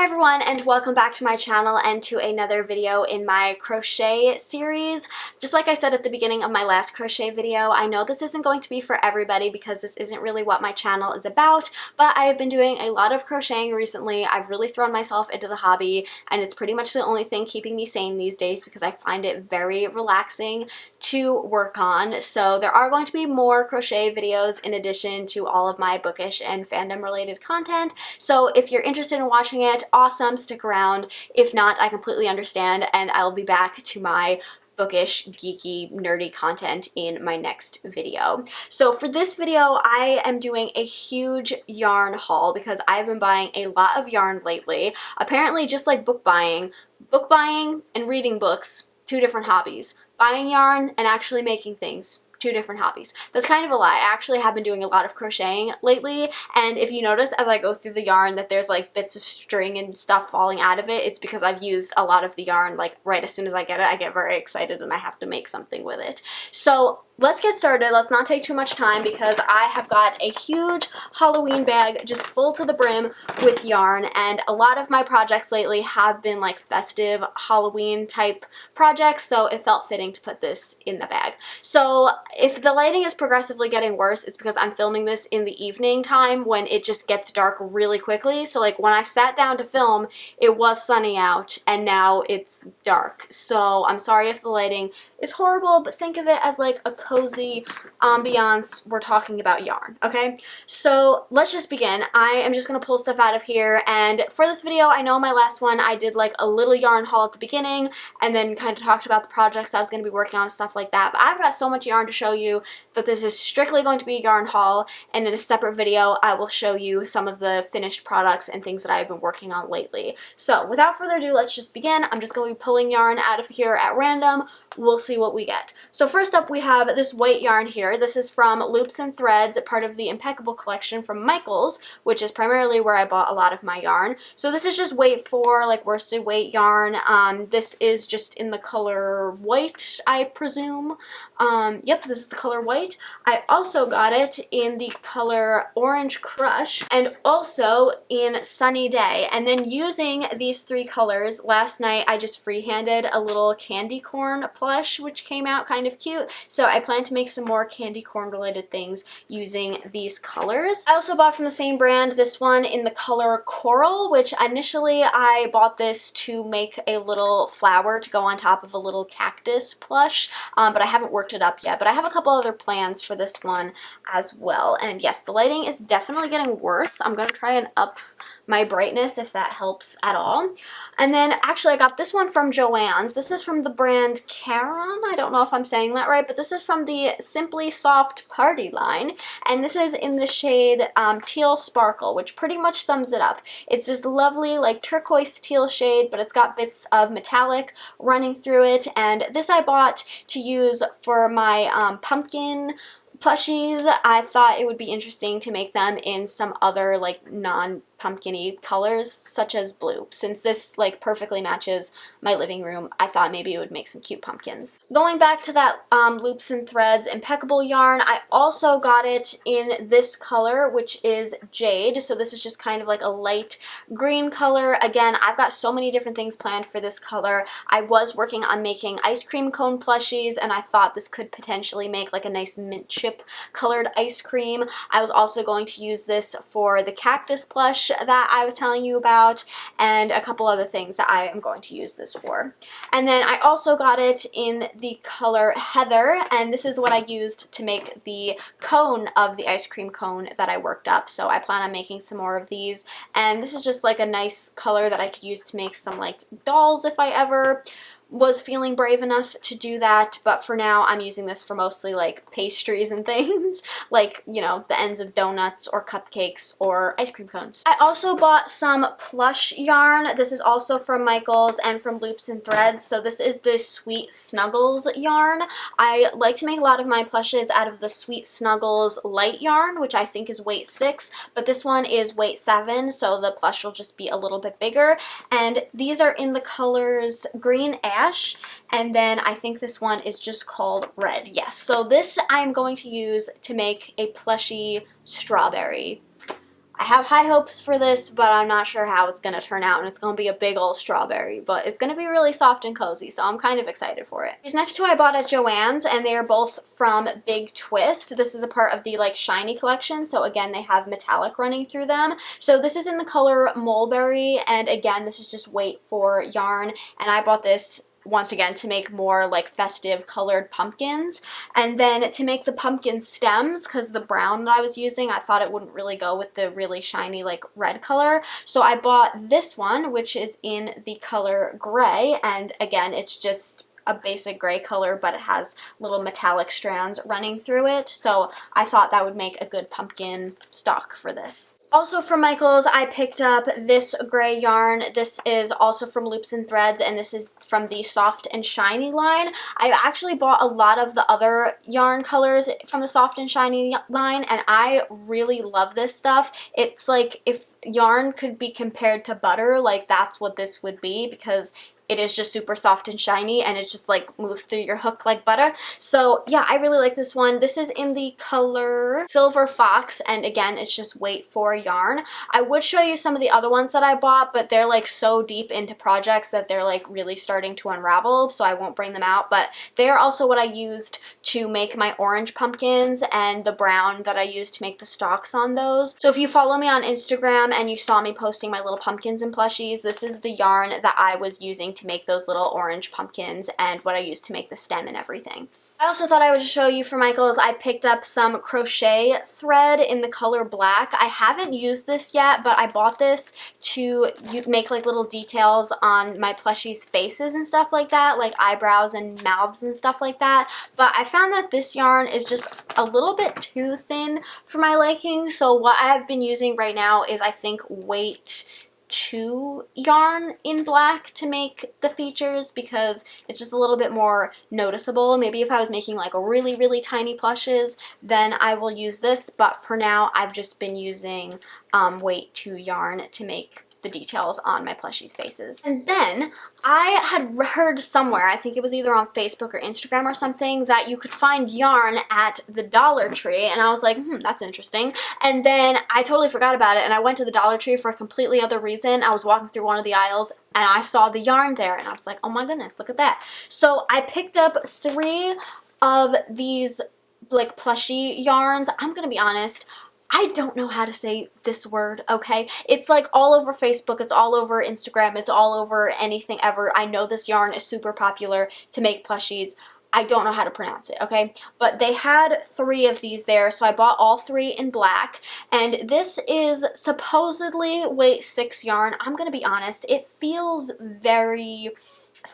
Hi everyone, and welcome back to my channel and to another video in my crochet series. Just like I said at the beginning of my last crochet video, I know this isn't going to be for everybody because this isn't really what my channel is about, but I have been doing a lot of crocheting recently. I've really thrown myself into the hobby, and it's pretty much the only thing keeping me sane these days because I find it very relaxing to work on. So there are going to be more crochet videos in addition to all of my bookish and fandom related content. So if you're interested in watching it, awesome, stick around. If not, I completely understand, and I'll be back to my bookish, geeky, nerdy content in my next video. So for this video, I am doing a huge yarn haul because I've been buying a lot of yarn lately. Apparently, just like book buying and reading books, two different hobbies. Buying yarn and actually making things, two different hobbies. That's kind of a lie. I actually have been doing a lot of crocheting lately, and if you notice as I go through the yarn that there's like bits of string and stuff falling out of it, it's because I've used a lot of the yarn like right as soon as I get it. I get very excited and I have to make something with it. So let's get started. Let's not take too much time because I have got a huge Halloween bag just full to the brim with yarn, and a lot of my projects lately have been like festive Halloween type projects, so it felt fitting to put this in the bag. So if the lighting is progressively getting worse, it's because I'm filming this in the evening time when it just gets dark really quickly. So like when I sat down to film, it was sunny out and now it's dark. So I'm sorry if the lighting is horrible, but think of it as like a cozy ambiance. We're talking about yarn, okay? So let's just begin. I am just gonna pull stuff out of here, and for this video, I know my last one I did like a little yarn haul at the beginning and then kind of talked about the projects I was gonna be working on and stuff like that, but I've got so much yarn to show you that this is strictly going to be a yarn haul, and in a separate video I will show you some of the finished products and things that I've been working on lately. So without further ado, let's just begin. I'm just going to be pulling yarn out of here at random. We'll see what we get. So first up, we have this white yarn here. This is from Loops and Threads, part of the Impeccable collection from Michaels, which is primarily where I bought a lot of my yarn. So this is just weight 4, like worsted weight yarn. This is just in the color white, I presume. Yep, this is the color white. I also got it in the color Orange Crush and also in Sunny Day. And then using these three colors, last night I just freehanded a little candy corn plush, which came out kind of cute. So I plan to make some more candy corn related things using these colors. I also bought from the same brand this one in the color Coral, which initially I bought this to make a little flower to go on top of a little cactus plush, but I haven't worked it up yet. But I have a couple other plans for this one as well. And yes, the lighting is definitely getting worse. I'm going to try and up my brightness if that helps at all. And then actually I got this one from JoAnn's. This is from the brand Caram. I don't know if I'm saying that right, but this is from the Simply Soft Party line, and this is in the shade Teal Sparkle, which pretty much sums it up. It's this lovely like turquoise teal shade, but it's got bits of metallic running through it, and this I bought to use for my pumpkin plushies. I thought it would be interesting to make them in some other like non-pumpkin-y colors such as blue. Since this like perfectly matches my living room, I thought maybe it would make some cute pumpkins. Going back to that Loops and Threads Impeccable yarn, I also got it in this color, which is Jade. So this is just kind of like a light green color. Again, I've got so many different things planned for this color. I was working on making ice cream cone plushies, and I thought this could potentially make like a nice mint chip colored ice cream. I was also going to use this for the cactus plush that I was telling you about, and a couple other things that I am going to use this for. And then I also got it in the color Heather, and this is what I used to make the cone of the ice cream cone that I worked up. So I plan on making some more of these, and this is just like a nice color that I could use to make some like dolls if I ever was feeling brave enough to do that, but for now I'm using this for mostly like pastries and things like, you know, the ends of donuts or cupcakes or ice cream cones. I also bought some plush yarn. This is also from Michaels and from Loops and Threads. So this is the Sweet Snuggles yarn. I like to make a lot of my plushes out of the Sweet Snuggles light yarn, which I think is weight 6, but this one is weight 7, so the plush will just be a little bit bigger. And these are in the colors Green Ash, and then I think this one is just called Red. Yes, so this I'm going to use to make a plushy strawberry I have high hopes for this, but I'm not sure how it's going to turn out, and it's going to be a big old strawberry, but it's going to be really soft and cozy, so I'm kind of excited for it. These next two I bought at JoAnn's, and they are both from Big Twist. This is a part of the like shiny collection, so again, they have metallic running through them. So this is in the color Mulberry, and again, this is just Wait For yarn, and I bought this once again to make more like festive colored pumpkins, and then to make the pumpkin stems, because the brown that I was using I thought it wouldn't really go with the really shiny like red color, so I bought this one, which is in the color gray, and again it's just a basic gray color, but it has little metallic strands running through it, so I thought that would make a good pumpkin stock for this. Also from Michael's, I picked up this gray yarn. This is also from Loops and Threads, and this is from the Soft and Shiny line. I actually bought a lot of the other yarn colors from the Soft and Shiny line, and I really love this stuff. It's like if yarn could be compared to butter, like that's what this would be, because it is just super soft and shiny, and it just like moves through your hook like butter. So yeah, I really like this one. This is in the color Silver Fox, and again, it's just Wait For yarn. I would show you some of the other ones that I bought, but they're like so deep into projects that they're like really starting to unravel, so I won't bring them out, but they are also what I used to make my orange pumpkins and the brown that I used to make the stalks on those. So if you follow me on Instagram and you saw me posting my little pumpkins and plushies, this is the yarn that I was using to make those little orange pumpkins and what I used to make the stem and everything. I also thought I would show you for Michael's. I picked up some crochet thread in the color black. I haven't used this yet, but I bought this to make like little details on my plushies' faces and stuff like that, like eyebrows and mouths and stuff like that. But I found that this yarn is just a little bit too thin for my liking, so what I have been using right now is I think Weight 2 yarn in black to make the features, because it's just a little bit more noticeable. Maybe if I was making like a really tiny plushes, then I will use this, but for now I've just been using Weight 2 yarn to make the details on my plushies' faces. And then I had heard somewhere, I think it was either on Facebook or Instagram or something, that you could find yarn at the Dollar Tree, and I was like, that's interesting. And then I totally forgot about it, and I went to the Dollar Tree for a completely other reason. I was walking through one of the aisles and I saw the yarn there, and I was like, oh my goodness, look at that. So I picked up 3 of these like plushie yarns. I'm gonna be honest, I don't know how to say this word, okay? It's like all over Facebook, it's all over Instagram, it's all over anything ever. I know this yarn is super popular to make plushies. I don't know how to pronounce it, okay? But they had 3 of these there, so I bought all 3 in black. And this is supposedly Weight 6 yarn. I'm gonna be honest, it feels very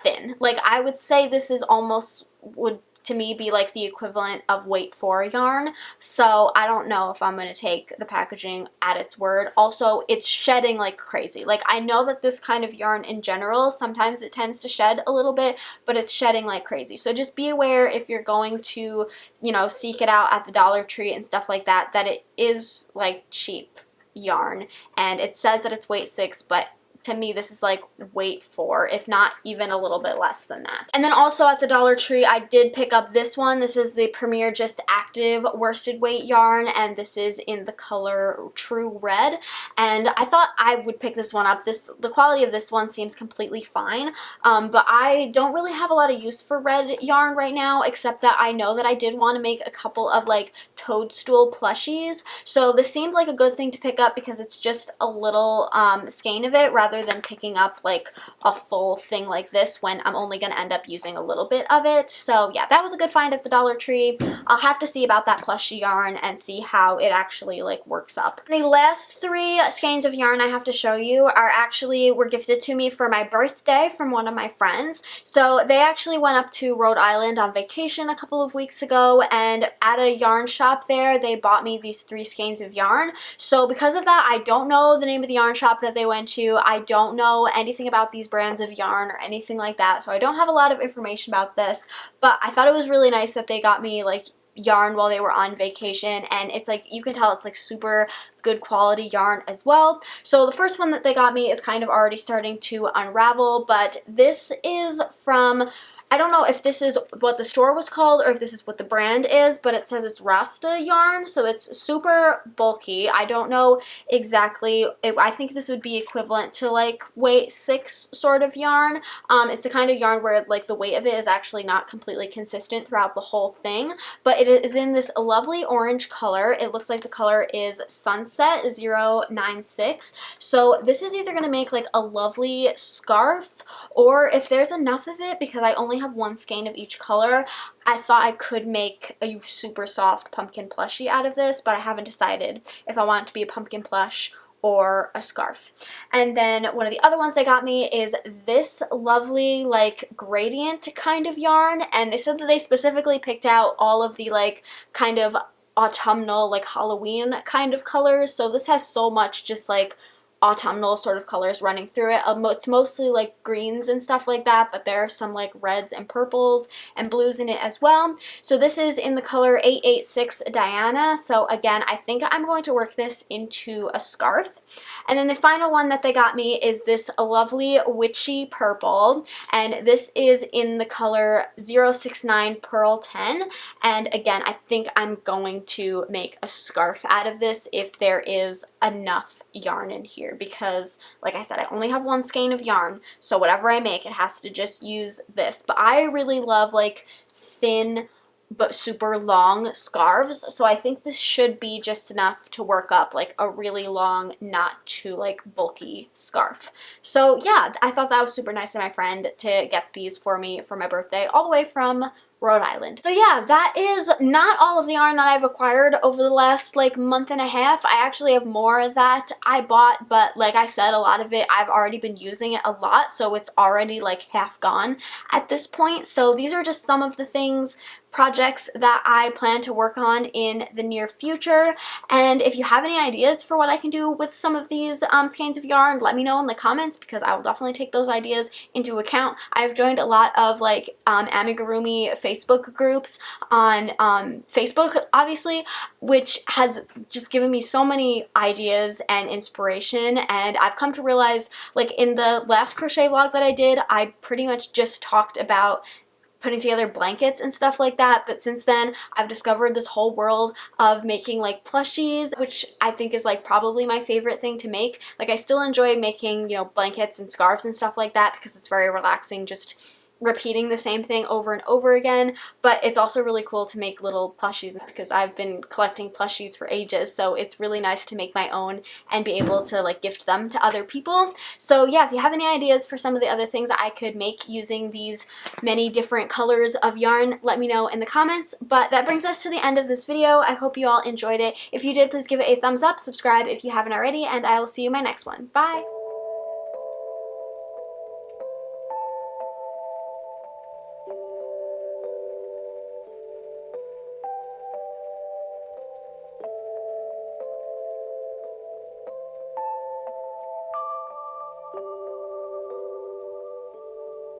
thin. Like, I would say this is almost would to me be like the equivalent of Weight 4 yarn, so I don't know if I'm going to take the packaging at its word. Also, it's shedding like crazy. Like, I know that this kind of yarn in general, sometimes it tends to shed a little bit, but it's shedding like crazy. So just be aware if you're going to, you know, seek it out at the Dollar Tree and stuff like that, that it is like cheap yarn, and it says that it's Weight 6, but to me, this is like Weight 4, if not even a little bit less than that. And then also at the Dollar Tree, I did pick up this one. This is the Premier Just Active worsted weight yarn, and this is in the color True Red. And I thought I would pick this one up. The quality of this one seems completely fine, but I don't really have a lot of use for red yarn right now, except that I know that I did want to make a couple of like toadstool plushies. So this seemed like a good thing to pick up because it's just a little skein of it, rather than picking up like a full thing like this when I'm only going to end up using a little bit of it. So yeah, that was a good find at the Dollar Tree. I'll have to see about that plushie yarn and see how it actually like works up. And the last 3 skeins of yarn I have to show you were gifted to me for my birthday from one of my friends. So they actually went up to Rhode Island on vacation a couple of weeks ago, and at a yarn shop there they bought me these 3 skeins of yarn. So because of that, I don't know the name of the yarn shop that they went to. I don't know anything about these brands of yarn or anything like that, so I don't have a lot of information about this, but I thought it was really nice that they got me like yarn while they were on vacation, and it's like, you can tell it's like super good quality yarn as well. So the first one that they got me is kind of already starting to unravel, but this is from I don't know if this is what the store was called or if this is what the brand is, but it says it's Rasta yarn, so it's super bulky. I don't know exactly. I think this would be equivalent to like weight 6 sort of yarn. It's the kind of yarn where like the weight of it is actually not completely consistent throughout the whole thing, but it is in this lovely orange color. It looks like the color is Sunset 096. So this is either going to make like a lovely scarf, or if there's enough of it, because I only have one skein of each color, I thought I could make a super soft pumpkin plushie out of this, but I haven't decided if I want it to be a pumpkin plush or a scarf. And then one of the other ones they got me is this lovely like gradient kind of yarn, and they said that they specifically picked out all of the like kind of autumnal, like Halloween kind of colors. So this has so much just like autumnal sort of colors running through it. It's mostly like greens and stuff like that, but there are some like reds and purples and blues in it as well. So this is in the color 886 Diana. So again, I think I'm going to work this into a scarf. And then the final one that they got me is this lovely witchy purple, and this is in the color 069 Pearl 10. And again, I think I'm going to make a scarf out of this if there is enough yarn in here, because like I said, I only have one skein of yarn, so whatever I make, it has to just use this. But I really love like thin but super long scarves, so I think this should be just enough to work up like a really long, not too like bulky scarf. So yeah, I thought that was super nice of my friend to get these for me for my birthday, all the way from Rhode Island. So yeah, that is not all of the yarn that I've acquired over the last like month and a half. I actually have more that I bought, but like I said, a lot of it I've already been using it a lot, so it's already like half gone at this point. So these are just some of the projects that I plan to work on in the near future. And if you have any ideas for what I can do with some of these skeins of yarn, let me know in the comments, because I will definitely take those ideas into account. I've joined a lot of like amigurumi Facebook groups on Facebook, obviously, which has just given me so many ideas and inspiration. And I've come to realize, like in the last crochet vlog that I did, I pretty much just talked about putting together blankets and stuff like that, but since then I've discovered this whole world of making like plushies, which I think is like probably my favorite thing to make. Like I still enjoy making, you know, blankets and scarves and stuff like that, because it's very relaxing just repeating the same thing over and over again, but it's also really cool to make little plushies, because I've been collecting plushies for ages, so it's really nice to make my own and be able to like gift them to other people. So yeah, if you have any ideas for some of the other things that I could make using these many different colors of yarn, let me know in the comments. But that brings us to the end of this video. I hope you all enjoyed it. If you did, please give it a thumbs up, subscribe if you haven't already, and I will see you in my next one. Bye!